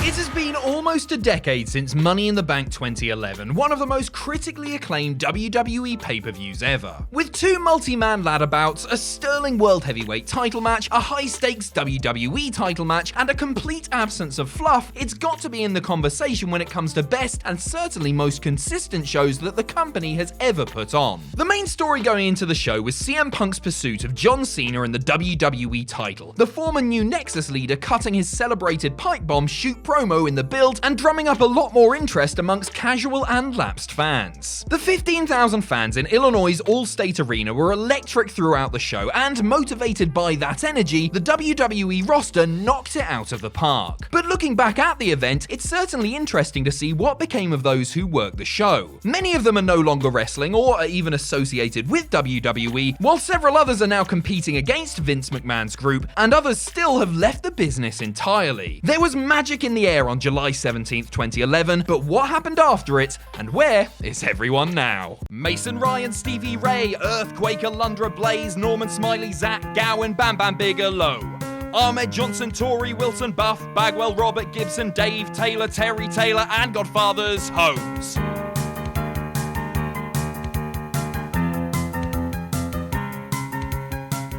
It has been almost a decade since Money in the Bank 2011, one of the most critically acclaimed WWE pay-per-views ever. With two multi-man ladder bouts, a sterling World Heavyweight title match, a high-stakes WWE title match, and a complete absence of fluff, it's got to be in the conversation when it comes to best and certainly most consistent shows that the company has ever put on. The main story going into the show was CM Punk's pursuit of John Cena and the WWE title, the former New Nexus leader cutting his celebrated pipe bomb shoot promo in the build and drumming up a lot more interest amongst casual and lapsed fans. The 15,000 fans in Illinois' All-State Arena were electric throughout the show, and motivated by that energy, the WWE roster knocked it out of the park. But looking back at the event, it's certainly interesting to see what became of those who worked the show. Many of them are no longer wrestling or are even associated with WWE, while several others are now competing against Vince McMahon's group, and others still have left the business entirely. There was magic in the air on July 17th, 2011, but what happened after it, and where is everyone now? Mason Ryan, Stevie Ray, Earthquake, Alundra Blaze, Norman Smiley, Zach Gowen, Bam Bam Bigelow, Ahmed Johnson, Torrey Wilson, Buff, Bagwell, Robert Gibson, Dave Taylor, Terry Taylor, and Godfather's Holmes.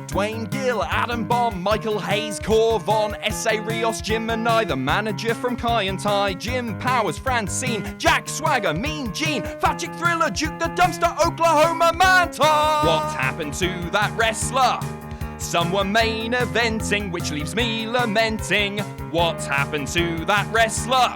Dwayne Gill, Adam Bomb, Michael Hayes, Cor Von, S.A. Rios, Jim Manai, the manager from Kai and Tai, Jim Powers, Francine, Jack Swagger, Mean Gene, Fat Chick Thriller, Duke the Dumpster, Oklahoma Manta. What happened to that wrestler? Some were main eventing, which leaves me lamenting. What happened to that wrestler?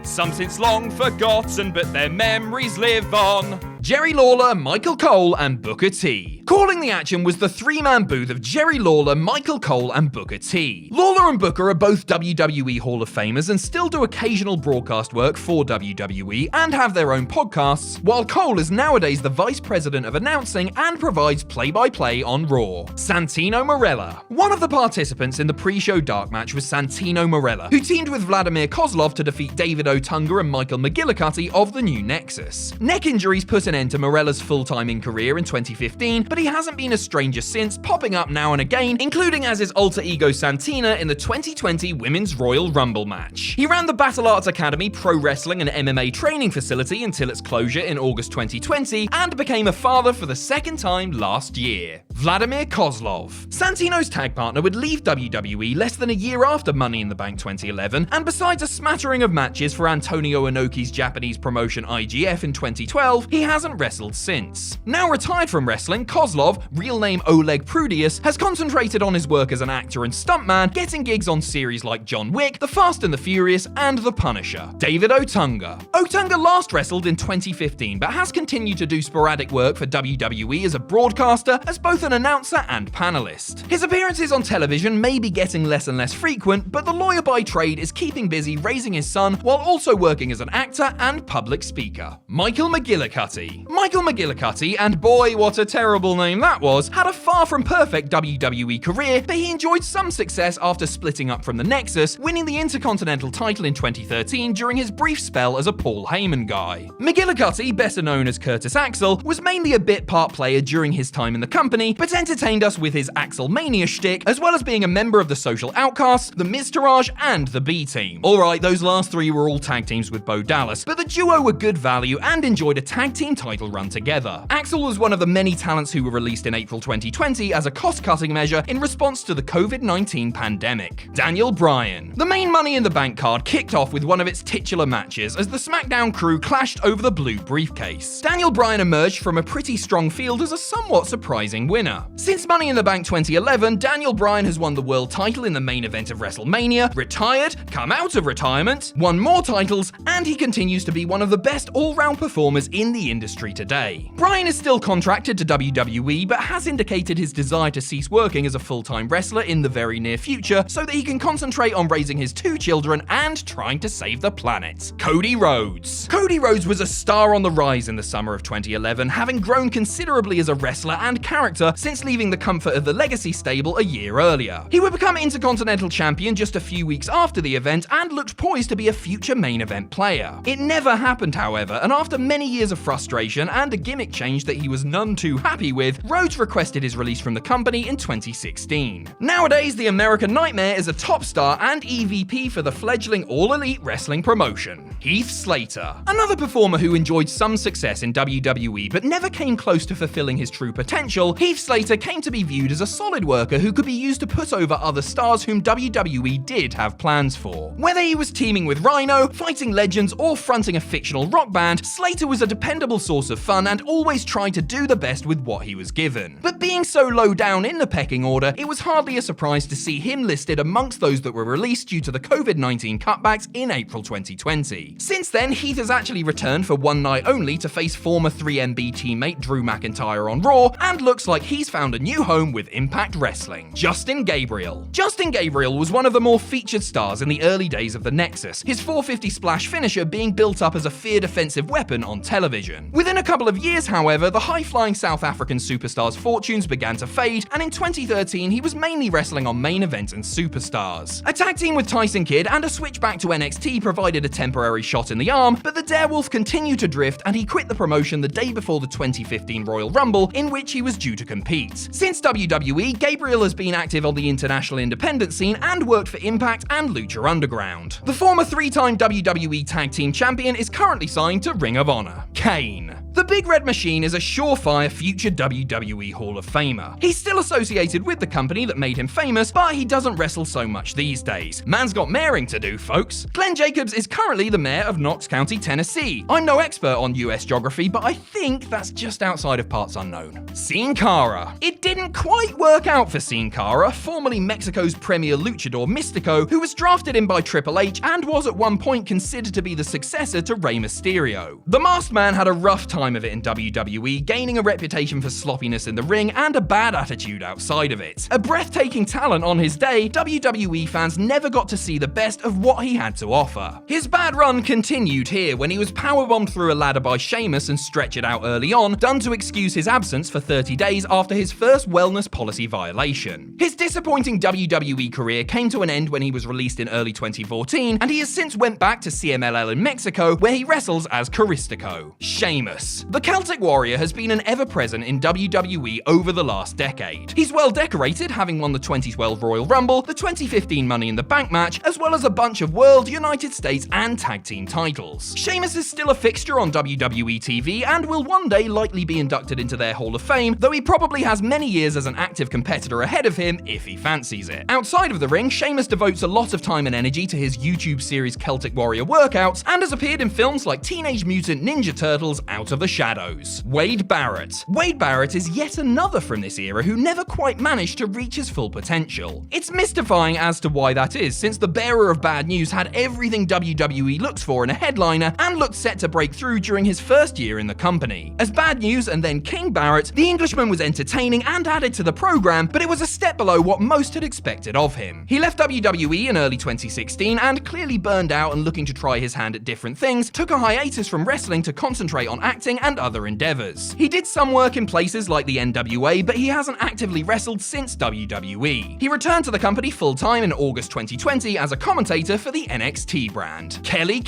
Some since long forgotten, but their memories live on. Jerry Lawler, Michael Cole, and Booker T. Calling the action was the three-man booth of Jerry Lawler, Michael Cole, and Booker T. Lawler and Booker are both WWE Hall of Famers and still do occasional broadcast work for WWE and have their own podcasts, while Cole is nowadays the vice president of announcing and provides play-by-play on Raw. Santino Marella. One of the participants in the pre-show dark match was Santino Marella, who teamed with Vladimir Kozlov to defeat David Otunga and Michael McGillicuddy of the New Nexus. Neck injuries put an end to Morella's full-timing career in 2015, but he hasn't been a stranger since, popping up now and again, including as his alter ego Santina in the 2020 Women's Royal Rumble match. He ran the Battle Arts Academy pro wrestling and MMA training facility until its closure in August 2020, and became a father for the second time last year. Vladimir Kozlov. Santino's tag partner would leave WWE less than a year after Money in the Bank 2011, and besides a smattering of matches for Antonio Inoki's Japanese promotion IGF in 2012, he hasn't wrestled since. Now retired from wrestling, Kozlov, real name Oleg Prudius, has concentrated on his work as an actor and stuntman, getting gigs on series like John Wick, The Fast and the Furious, and The Punisher. David Otunga. Otunga last wrestled in 2015, but has continued to do sporadic work for WWE as a broadcaster, as both an announcer and panelist. His appearances on television may be getting less and less frequent, but the lawyer by trade is keeping busy raising his son while also working as an actor and public speaker. Michael McGillicuddy. Michael McGillicuddy, and boy what a terrible name that was, had a far from perfect WWE career, but he enjoyed some success after splitting up from the Nexus, winning the Intercontinental title in 2013 during his brief spell as a Paul Heyman guy. McGillicuddy, better known as Curtis Axel, was mainly a bit part player during his time in the company, but entertained us with his Axel Mania shtick, as well as being a member of the Social Outcasts, the Miztourage, and the B-Team. Alright, those last three were all tag teams with Bo Dallas, but the duo were good value and enjoyed a tag team title run together. Axel was one of the many talents who were released in April 2020 as a cost-cutting measure in response to the COVID-19 pandemic. Daniel Bryan. The main Money in the Bank card kicked off with one of its titular matches as the SmackDown crew clashed over the blue briefcase. Daniel Bryan emerged from a pretty strong field as a somewhat surprising winner. Since Money in the Bank 2011, Daniel Bryan has won the world title in the main event of WrestleMania, retired, come out of retirement, won more titles, and he continues to be one of the best all-round performers in the industry today. Bryan is still contracted to WWE, but has indicated his desire to cease working as a full-time wrestler in the very near future so that he can concentrate on raising his two children and trying to save the planet. Cody Rhodes. Cody Rhodes was a star on the rise in the summer of 2011, having grown considerably as a wrestler and character since leaving the comfort of the Legacy stable a year earlier. He would become Intercontinental Champion just a few weeks after the event and looked poised to be a future main event player. It never happened, however, and after many years of frustration and a gimmick change that he was none too happy with, Rhodes requested his release from the company in 2016. Nowadays, the American Nightmare is a top star and EVP for the fledgling All Elite Wrestling promotion. Heath Slater. Another performer who enjoyed some success in WWE but never came close to fulfilling his true potential, Heath Slater came to be viewed as a solid worker who could be used to put over other stars whom WWE did have plans for. Whether he was teaming with Rhino, fighting legends, or fronting a fictional rock band, Slater was a dependable source of fun and always tried to do the best with what he was given. But being so low down in the pecking order, it was hardly a surprise to see him listed amongst those that were released due to the COVID-19 cutbacks in April 2020. Since then, Heath has actually returned for one night only to face former 3MB teammate Drew McIntyre on Raw, and looks like he's found a new home with Impact Wrestling. Justin Gabriel. Justin Gabriel was one of the more featured stars in the early days of the Nexus, his 450 splash finisher being built up as a feared offensive weapon on television. Within a couple of years, however, the high-flying South African superstar's fortunes began to fade, and in 2013 he was mainly wrestling on main events and superstars. A tag team with Tyson Kidd and a switch back to NXT provided a temporary shot in the arm, but the Darewolf continued to drift and he quit the promotion the day before the 2015 Royal Rumble, in which he was due to compete. Since WWE, Gabriel has been active on the international independent scene and worked for Impact and Lucha Underground. The former three-time WWE Tag Team Champion is currently signed to Ring of Honor. Kane. The Big Red Machine is a surefire future WWE Hall of Famer. He's still associated with the company that made him famous, but he doesn't wrestle so much these days. Man's got mayoring to do, folks. Glenn Jacobs is currently the mayor of Knox County, Tennessee. I'm no expert on US geography, but I think that's just outside of parts unknown. Sin Cara. It didn't quite work out for Sin Cara, formerly Mexico's premier luchador Mystico, who was drafted in by Triple H and was at one point considered to be the successor to Rey Mysterio. The Masked Man had a rough time of it in WWE, gaining a reputation for sloppiness in the ring and a bad attitude outside of it. A breathtaking talent on his day, WWE fans never got to see the best of what he had to offer. His bad run continued here when he was powerbombed through a ladder by Sheamus and stretched out early on, done to excuse his absence for 30 days after his first wellness policy violation. His disappointing WWE career came to an end when he was released in early 2014, and he has since went back to CMLL in Mexico, where he wrestles as Caristico. Sheamus. The Celtic Warrior has been an ever-present in WWE over the last decade. He's well decorated, having won the 2012 Royal Rumble, the 2015 Money in the Bank match, as well as a bunch of World, United States, and Tag Team titles. Sheamus is still a fixture on WWE TV and will one day likely be inducted into their Hall of Fame, though he probably has many years as an active competitor ahead of him if he fancies it. Outside of the ring, Sheamus devotes a lot of time and energy to his YouTube series Celtic Warrior workouts and has appeared in films like Teenage Mutant Ninja Turtles Out of the Shadows. Wade Barrett. Wade Barrett is yet another from this era who never quite managed to reach his full potential. It's mystifying as to why that is, since the bearer of bad news had everything WWE looks for in a headliner and looked set to break through during his first year in the company. As Bad News and then King Barrett, the Englishman was entertaining and added to the program, but it was a step below what most had expected of him. He left WWE in early 2016 and, clearly burned out and looking to try his hand at different things, took a hiatus from wrestling to concentrate on acting and other endeavors. He did some work in places like the NWA, but he hasn't actively wrestled since WWE. He returned to the company full-time in August 2020 as a commentator for the NXT brand. Kelly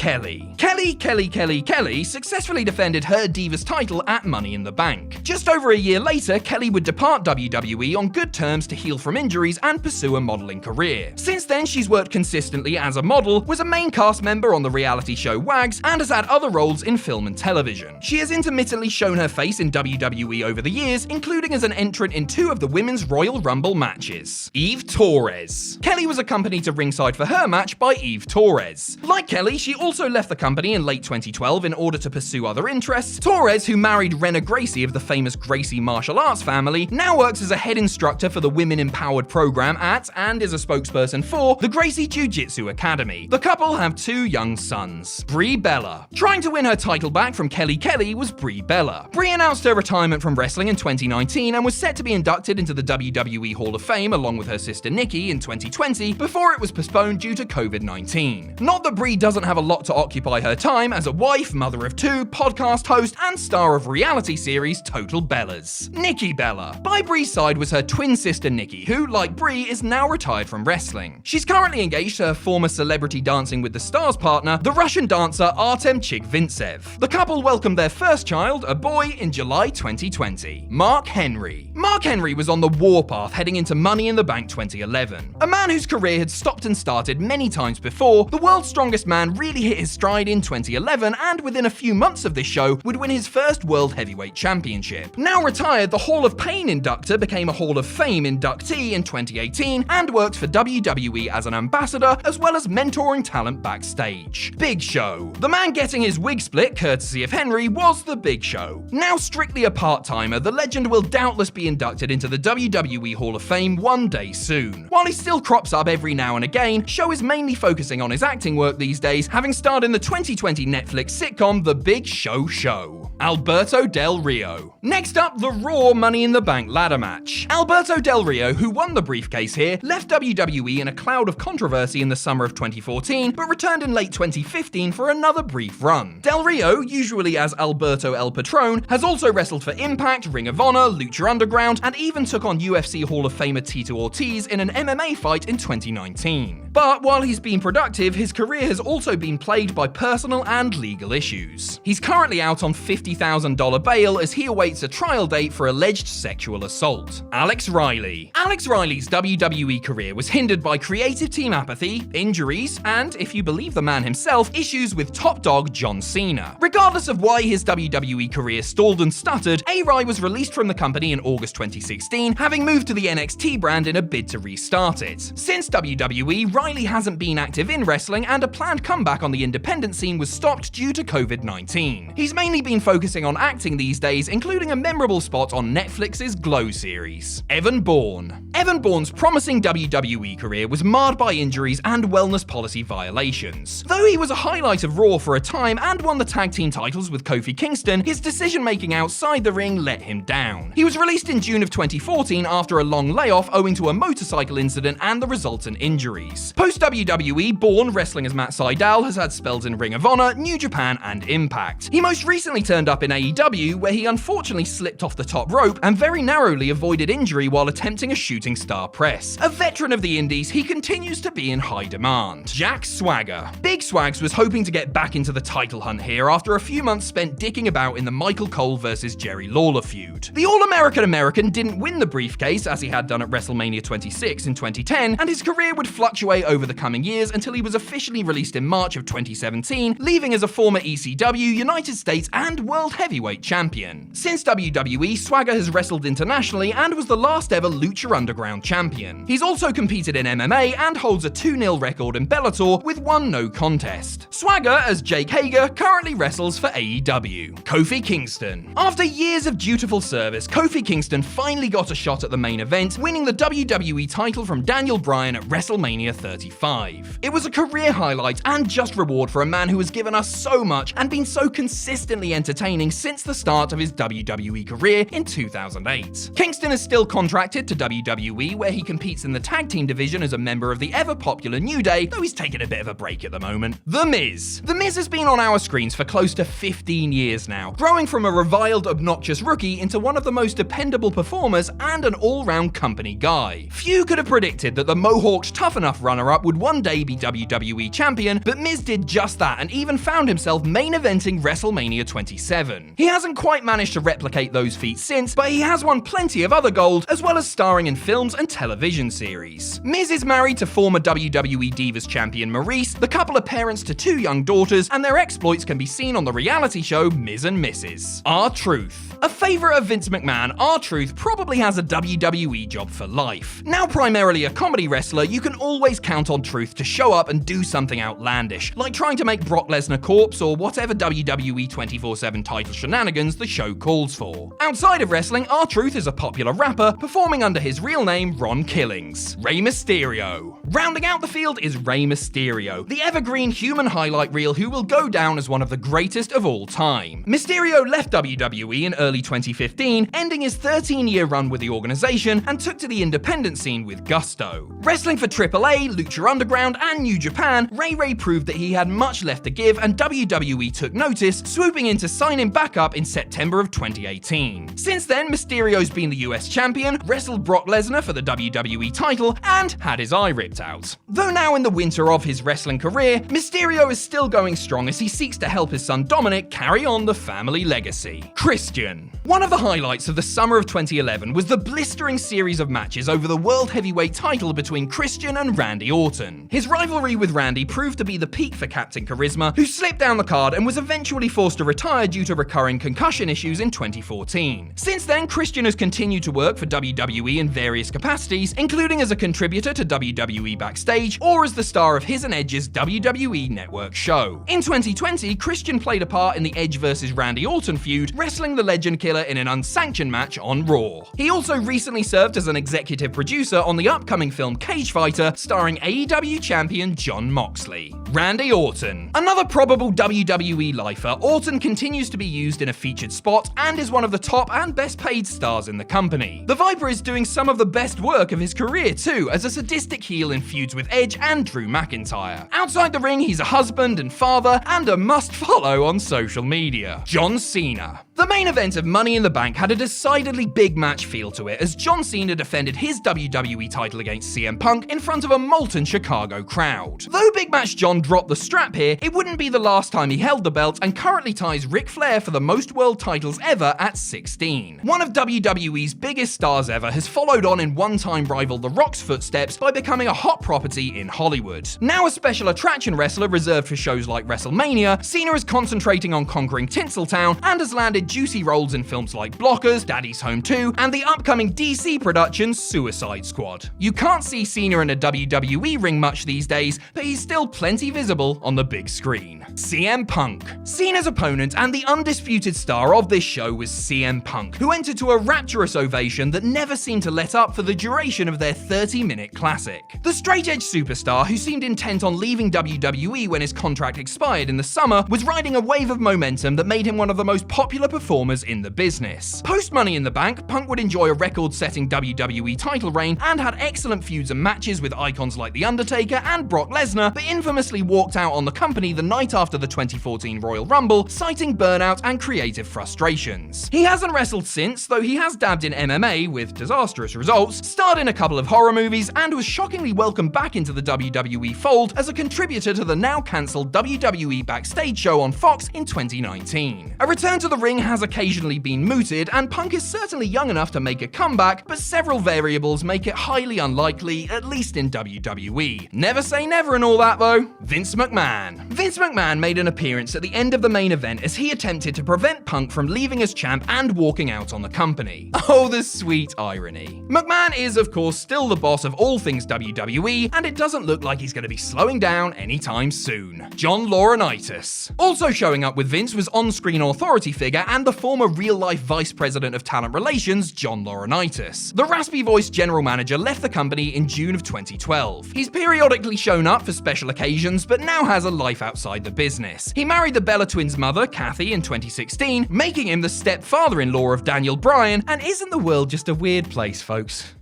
successfully defended her Divas title at Money in the Bank. Just over a year later, Kelly would depart WWE on good terms to heal from injuries and pursue a modeling career. Since then, she's worked consistently as a model, was a main cast member on the reality show Wags, and has had other roles in film and television. She has intermittently shown her face in WWE over the years, including as an entrant in 2 of the Women's Royal Rumble matches. Eve Torres. Kelly was accompanied to ringside for her match by Eve Torres. Like Kelly, she also left the company in late 2012 in order to pursue other interests. Torres, who married Rena Gracie of the famous Gracie martial arts family, now works as a head instructor for the Women Empowered program at, and is a spokesperson for, the Gracie Jiu-Jitsu Academy. The couple have 2 young sons. Brie Bella. Trying to win her title back from Kelly was was Brie Bella. Brie announced her retirement from wrestling in 2019 and was set to be inducted into the WWE Hall of Fame along with her sister Nikki in 2020 before it was postponed due to COVID-19. Not that Brie doesn't have a lot to occupy her time as a wife, mother of two, podcast host, and star of reality series Total Bellas. Nikki Bella. By Brie's side was her twin sister Nikki, who, like Brie, is now retired from wrestling. She's currently engaged to her former Celebrity Dancing with the Stars partner, the Russian dancer Artem Chigvintsev. The couple welcomed their first child, a boy, in July 2020. Mark Henry. Mark Henry was on the warpath heading into Money in the Bank 2011. A man whose career had stopped and started many times before, the world's strongest man really hit his stride in 2011 and within a few months of this show would win his first World Heavyweight Championship. Now retired, the Hall of Pain inductor became a Hall of Fame inductee in 2018 and worked for WWE as an ambassador as well as mentoring talent backstage. Big Show. The man getting his wig split, courtesy of Henry, was the Big Show. Now strictly a part-timer, the legend will doubtless be inducted into the WWE Hall of Fame one day soon. While he still crops up every now and again, Show is mainly focusing on his acting work these days, having starred in the 2020 Netflix sitcom The Big Show Show. Alberto Del Rio. Next up, the Raw Money in the Bank ladder match. Alberto Del Rio, who won the briefcase here, left WWE in a cloud of controversy in the summer of 2014, but returned in late 2015 for another brief run. Del Rio, usually as Alberto El Patron, has also wrestled for Impact, Ring of Honor, Lucha Underground, and even took on UFC Hall of Famer Tito Ortiz in an MMA fight in 2019. But while he's been productive, his career has also been plagued by personal and legal issues. He's currently out on $50,000 bail as he awaits a trial date for alleged sexual assault. Alex Riley. Alex Riley's WWE career was hindered by creative team apathy, injuries, and, if you believe the man himself, issues with top dog John Cena. Regardless of why his WWE career stalled and stuttered, A-Rai was released from the company in August 2016, having moved to the NXT brand in a bid to restart it. Since WWE, Riley hasn't been active in wrestling, and a planned comeback on the independent scene was stopped due to COVID-19. He's mainly been focusing on acting these days, including a memorable spot on Netflix's Glow series. Evan Bourne. Evan Bourne's promising WWE career was marred by injuries and wellness policy violations. Though he was a highlight of Raw for a time and won the tag team titles with Kofi Kingston, his decision-making outside the ring let him down. He was released in June of 2014 after a long layoff owing to a motorcycle incident and the resultant injuries. Post-WWE, Bourne, wrestling as Matt Sydal, has had spells in Ring of Honor, New Japan, and Impact. He most recently turned up in AEW, where he unfortunately slipped off the top rope and very narrowly avoided injury while attempting a shooting star press. A veteran of the indies, he continues to be in high demand. Jack Swagger. Big Swags was hoping to get back into the title hunt here after a few months spent dicking about in the Michael Cole vs. Jerry Lawler feud. The All-American American didn't win the briefcase as he had done at WrestleMania 26 in 2010, and his career would fluctuate over the coming years until he was officially released in March of 2017, leaving as a former ECW, United States, and World Heavyweight Champion. Since WWE, Swagger has wrestled internationally and was the last ever Lucha Underground champion. He's also competed in MMA and holds a 2-0 record in Bellator with 1 no contest. Swagger, as Jake Hager, currently wrestles for AEW. Kofi Kingston. After years of dutiful service, Kofi Kingston finally got a shot at the main event, winning the WWE title from Daniel Bryan at WrestleMania 35. It was a career highlight and just reward for a man who has given us so much and been so consistently entertaining since the start of his WWE career in 2008. Kingston is still contracted to WWE, where he competes in the tag team division as a member of the ever-popular New Day, though he's taking a bit of a break at the moment. The Miz. The Miz has been on our screens for close to 15 years now, growing from a reviled, obnoxious rookie into one of the most dependable performers and an all-round company guy. Few could have predicted that the Mohawked Tough Enough runner-up would one day be WWE champion, but Miz did just that and even found himself main eventing WrestleMania 27. He hasn't quite managed to replicate those feats since, but he has won plenty of other gold, as well as starring in films and television series. Miz is married to former WWE Divas champion Maurice. The couple are parents to 2 young daughters, and their exploits can be seen on the reality show Miz and Mrs. RTruth. A favorite of Vince McMahon, RTruth probably has a WWE job for life. Now primarily a comedy wrestler, you can always count on Truth to show up and do something outlandish, like trying to make Brock Lesnar corpse or whatever WWE 24/7 7 title shenanigans the show calls for. Outside of wrestling, RTruth is a popular rapper, performing under his real name Ron Killings. Rey Mysterio. Rounding out the field is Rey Mysterio, the evergreen human highlight reel who will go down as one of the greatest of all time. Mysterio left WWE in early 2015, ending his 13-year run with the organization, and took to the independent scene with gusto. Wrestling for AAA, Lucha Underground, and New Japan, Rey proved that he had much left to give, and WWE took notice, swooping in to sign him back up in September of 2018. Since then, Mysterio's been the US champion, wrestled Brock Lesnar for the WWE title, and had his eye ripped out. Though now in the winter of his wrestling career, Mysterio is still going strong as he seeks to help his son Dominic carry on the family legacy. Christian. One of the highlights of the summer of 2011 was the blistering series of matches over the World Heavyweight title between Christian and Randy Orton. His rivalry with Randy proved to be the peak for Captain Charisma, who slipped down the card and was eventually forced to retire due to recurring concussion issues in 2014. Since then, Christian has continued to work for WWE in various capacities, including as a contributor to WWE Backstage or as the star of his and Edge's WWE Network show. In 2020, Christian played a part in the Edge vs. Randy Orton feud, wrestling the Legend Killer in an unsanctioned match on Raw. He also recently served as an executive producer on the upcoming film Cage Fighter, starring AEW champion Jon Moxley. Randy Orton. Another probable WWE lifer, Orton continues to be used in a featured spot and is one of the top and best paid stars in the company. The Viper is doing some of the best work of his career too, as a sadistic heel in feuds with Edge and Drew McIntyre. Outside the ring, he's a husband and father, and a must-follow on social media. John Cena. The main event of Money in the Bank had a decidedly big match feel to it, as John Cena defended his WWE title against CM Punk in front of a molten Chicago crowd. Though Big Match John dropped the strap here, it wouldn't be the last time he held the belt, and currently ties Ric Flair for the most world titles ever at 16. One of WWE's biggest stars ever has followed on in one-time rival The Rock's footsteps by becoming a hot property in Hollywood. Now a special attraction wrestler reserved for shows like WrestleMania, Cena is concentrating on conquering Tinseltown and has landed juicy roles in films like Blockers, Daddy's Home 2, and the upcoming DC production Suicide Squad. You can't see Cena in a WWE ring much these days, but he's still plenty visible on the big screen. CM Punk. Cena's opponent and the undisputed star of this show was CM Punk, who entered to a rapturous ovation that never seemed to let up for the duration of their 30-minute classic. The straight-edge superstar, who seemed intent on leaving WWE when his contract expired in the summer, was riding a wave of momentum that made him one of the most popular performers in the business. Post Money in the Bank, Punk would enjoy a record-setting WWE title reign and had excellent feuds and matches with icons like The Undertaker and Brock Lesnar, but infamously walked out on the company the night after the 2014 Royal Rumble, citing burnout and creative frustrations. He hasn't wrestled since, though he has dabbed in MMA with disastrous results, starred in a couple of horror movies, and was shockingly welcomed back into the WWE fold as a contributor to the now cancelled WWE Backstage show on Fox in 2019. A return to the ring has occasionally been mooted, and Punk is certainly young enough to make a comeback, but several variables make it highly unlikely, at least in WWE. Never say never and all that though. Vince McMahon. Vince McMahon made an appearance at the end of the main event as he attempted to prevent Punk from leaving as champ and walking out on the company. Oh, the sweet irony. McMahon is, of course, still the boss of all things WWE, and it doesn't look like he's going to be slowing down anytime soon. John Laurinaitis. Also showing up with Vince was on-screen authority figure and the former real-life vice president of talent relations, John Laurinaitis. The raspy-voiced general manager left the company in June of 2012. He's periodically shown up for special occasions, but now has a life outside the business. He married the Bella twins' mother, Kathy, in 2016, making him the stepfather-in-law of Daniel Bryan, and isn't the world just a weird place, folks?